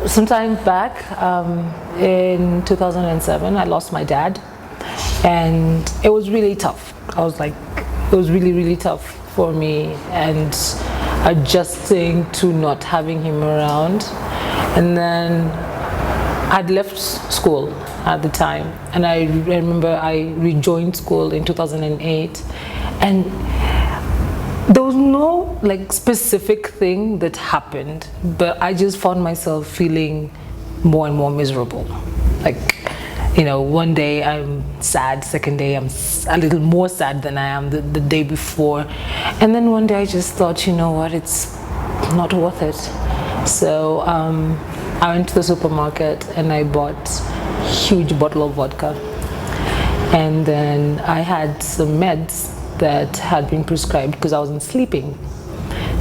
Sometime back in 2007, I lost my dad, and it was really tough. It was really, really tough for me, and adjusting to not having him around. And then I'd left school at the time, and I remember I rejoined school in 2008, and there was no like specific thing that happened, but I just found myself feeling more and more miserable. Like, one day I'm sad, second day I'm a little more sad than I am the day before. And then one day I just thought, you know what, it's not worth it. So I went to the supermarket and I bought a huge bottle of vodka. And then I had some meds that had been prescribed because I wasn't sleeping.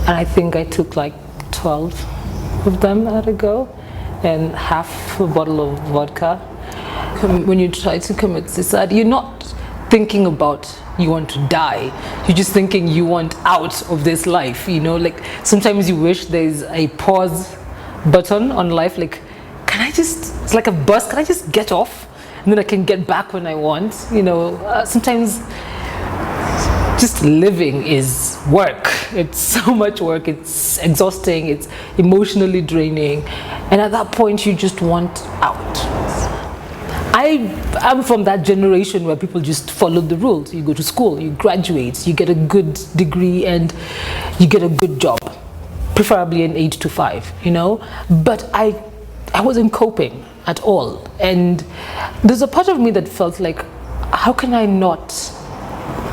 And I think I took like 12 of them at a go, and half a bottle of vodka. When you try to commit suicide, you're not thinking about you want to die. You're just thinking you want out of this life, like sometimes you wish there's a pause button on life, like, it's like a bus, can I just get off? And then I can get back when I want, sometimes just living is work. It's so much work, it's exhausting, it's emotionally draining, and at that point you just want out. I'm from that generation where people just follow the rules. You go to school, you graduate, you get a good degree, and you get a good job, preferably an 8 to 5, but I wasn't coping at all. And there's a part of me that felt like, how can I not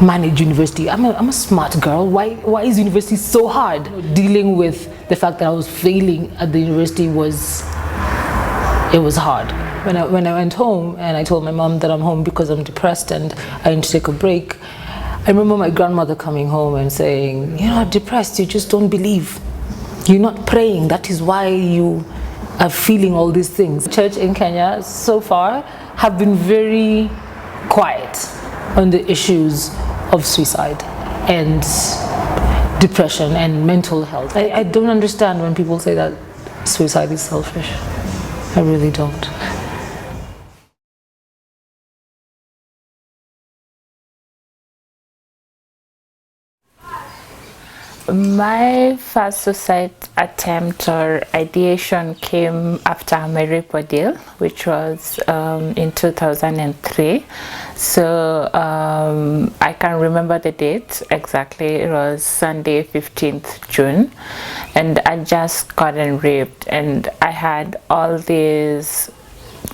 manage university? I'm a smart girl. Why is university so hard? Dealing with the fact that I was failing at the university was hard. When I went home and I told my mom that I'm home because I'm depressed and I need to take a break, I remember my grandmother coming home and saying, "You're not depressed, you just don't believe. You're not praying, that is why you are feeling all these things." Church in Kenya so far have been very quiet on the issues of suicide and depression and mental health. I don't understand when people say that suicide is selfish. I really don't. My first suicide attempt or ideation came after my rape ordeal, which was in 2003. So I can remember the date exactly. It was Sunday, 15th June, and I just gotten raped, and I had all these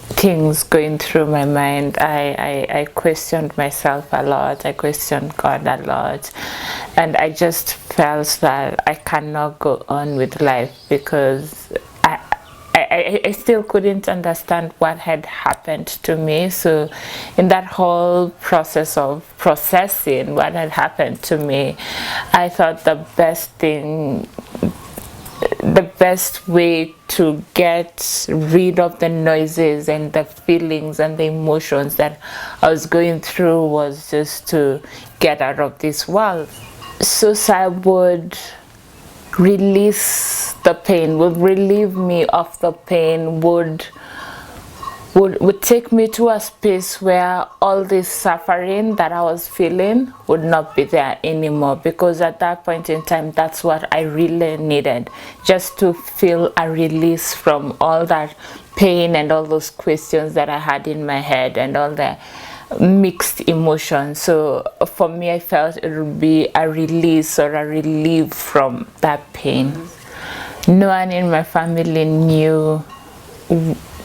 things going through my mind. I questioned myself a lot, I questioned God a lot, and I just felt that I cannot go on with life because I still couldn't understand what had happened to me. So in that whole process of processing what had happened to me, I thought the best way to get rid of the noises and the feelings and the emotions that I was going through was just to get out of this world. Suicide would release the pain, would relieve me of the pain, would take me to a space where all this suffering that I was feeling would not be there anymore, because at that point in time, that's what I really needed, just to feel a release from all that pain and all those questions that I had in my head and all the mixed emotions. So for me, I felt it would be a release or a relief from that pain. No one in my family knew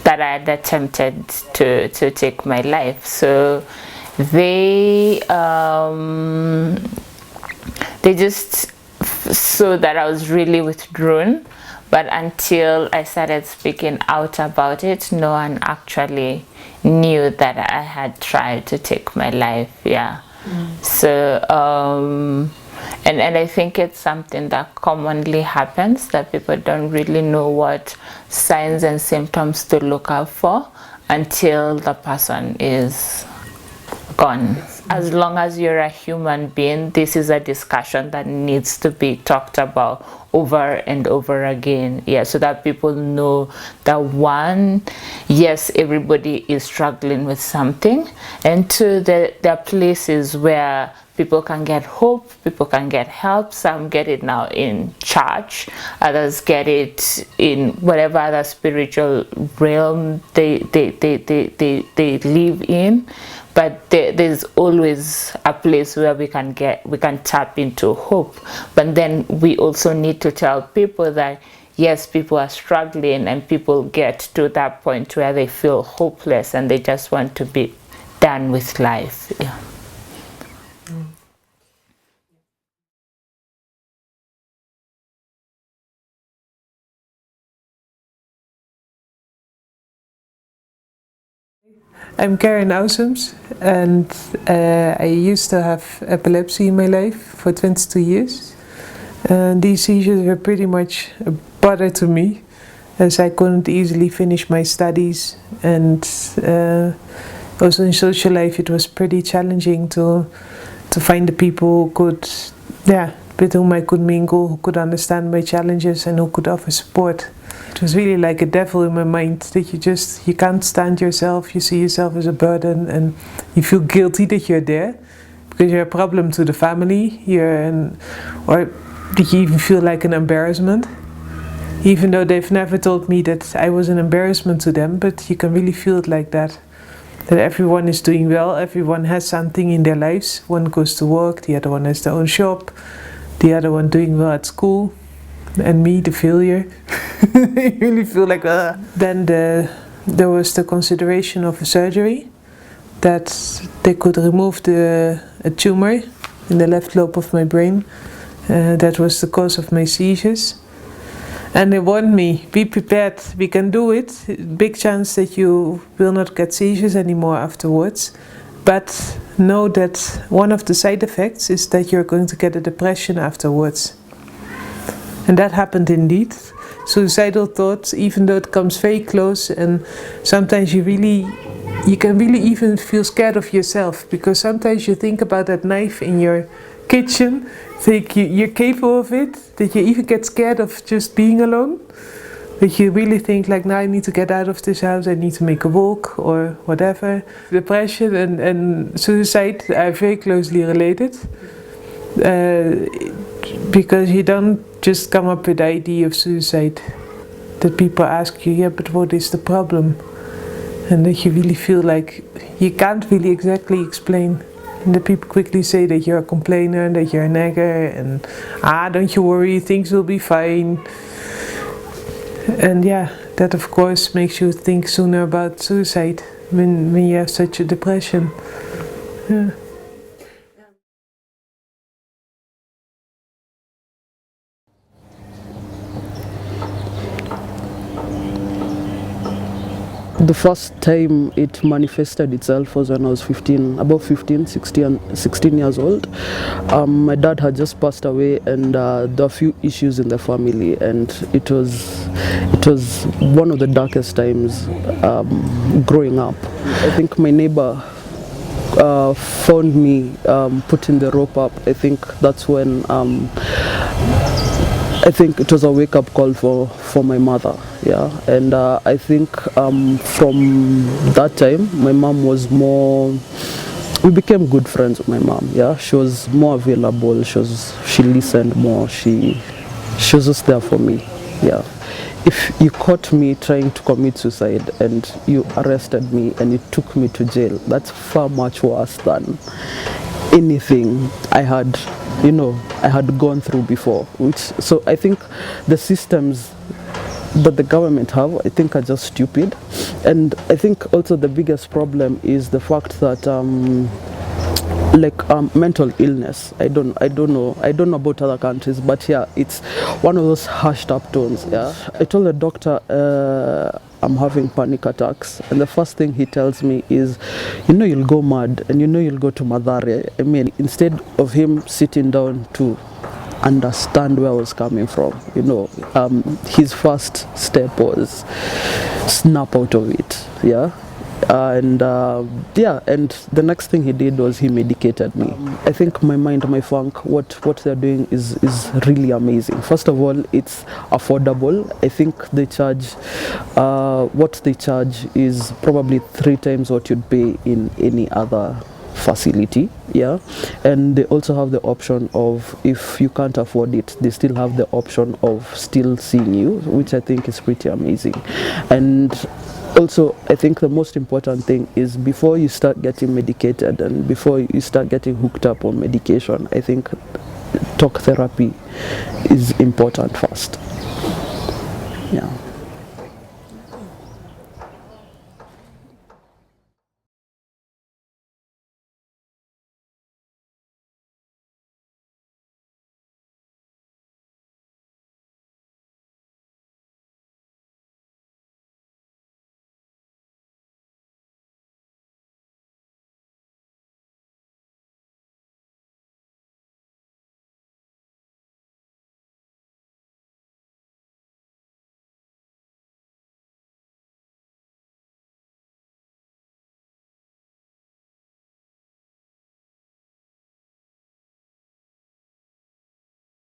that I had attempted to take my life, so they just saw that I was really withdrawn. But until I started speaking out about it, no one actually knew that I had tried to take my life. So and I think it's something that commonly happens, that people don't really know what signs and symptoms to look out for until the person is gone. as long as you're a human being, this is a discussion that needs to be talked about over and over again, yeah, so that people know that one, yes, everybody is struggling with something, and two, there are places where people can get hope, people can get help. Some get it now in church, others get it in whatever other spiritual realm they live in. But there's always a place where we can tap into hope. But then we also need to tell people that yes, people are struggling, and people get to that point where they feel hopeless and they just want to be done with life. Yeah. I'm Karen Ausums, and I used to have epilepsy in my life for 22 years. These seizures were pretty much a bother to me, as I couldn't easily finish my studies, and also in social life it was pretty challenging to find the people who could, with whom I could mingle, who could understand my challenges and who could offer support. It was really like a devil in my mind that you can't stand yourself, you see yourself as a burden, and you feel guilty that you're there because you're a problem to the family, or that you even feel like an embarrassment, even though they've never told me that I was an embarrassment to them, but you can really feel it like that everyone is doing well, everyone has something in their lives. One goes to work, the other one has their own shop, the other one doing well at school, and me, the failure. I really feel like Then there was the consideration of a surgery, that they could remove a tumor in the left lobe of my brain. That was the cause of my seizures. And they warned me, be prepared, we can do it. Big chance that you will not get seizures anymore afterwards. But know that one of the side effects is that you're going to get a depression afterwards. And that happened indeed. Suicidal thoughts, even though it comes very close, and sometimes you can really even feel scared of yourself, because sometimes you think about that knife in your kitchen, think you're capable of it, that you even get scared of just being alone, that you really think like, now I need to get out of this house, I need to make a walk or whatever. Depression and suicide are very closely related, because you don't just come up with the idea of suicide, that people ask you, yeah, but what is the problem? And that you really feel like you can't really exactly explain. And the people quickly say that you're a complainer, that you're a nagger, and don't you worry, things will be fine. And yeah, that of course makes you think sooner about suicide when you have such a depression. Yeah. The first time it manifested itself was when I was 16 years old. My dad had just passed away, and there were a few issues in the family, and it was one of the darkest times growing up. I think my neighbor found me putting the rope up. I think that's when I think it was a wake-up call for my mother, yeah. And I think from that time, my mom was we became good friends with my mom, yeah. She was more available, she listened more, she was just there for me, yeah. If you caught me trying to commit suicide and you arrested me and you took me to jail, that's far much worse than anything I had gone through before. So I think the systems that the government have, I think, are just stupid. And I think also the biggest problem is the fact that mental illness, I don't know about other countries, but yeah, it's one of those hushed up tones, yeah. I told the doctor I'm having panic attacks, and the first thing he tells me is, you'll go mad, and you'll go to Madare. I mean, instead of him sitting down to understand where I was coming from, his first step was snap out of it, yeah. Yeah, and the next thing he did was he medicated me. I think my mind, my funk, what they're doing is really amazing. First of all, it's affordable. I think they charge, what they charge is probably 3 times what you'd pay in any other facility, yeah. And they also have the option of, if you can't afford it, they still have the option of still seeing you, which I think is pretty amazing. And also, I think the most important thing is, before you start getting medicated and before you start getting hooked up on medication, I think talk therapy is important first. Yeah.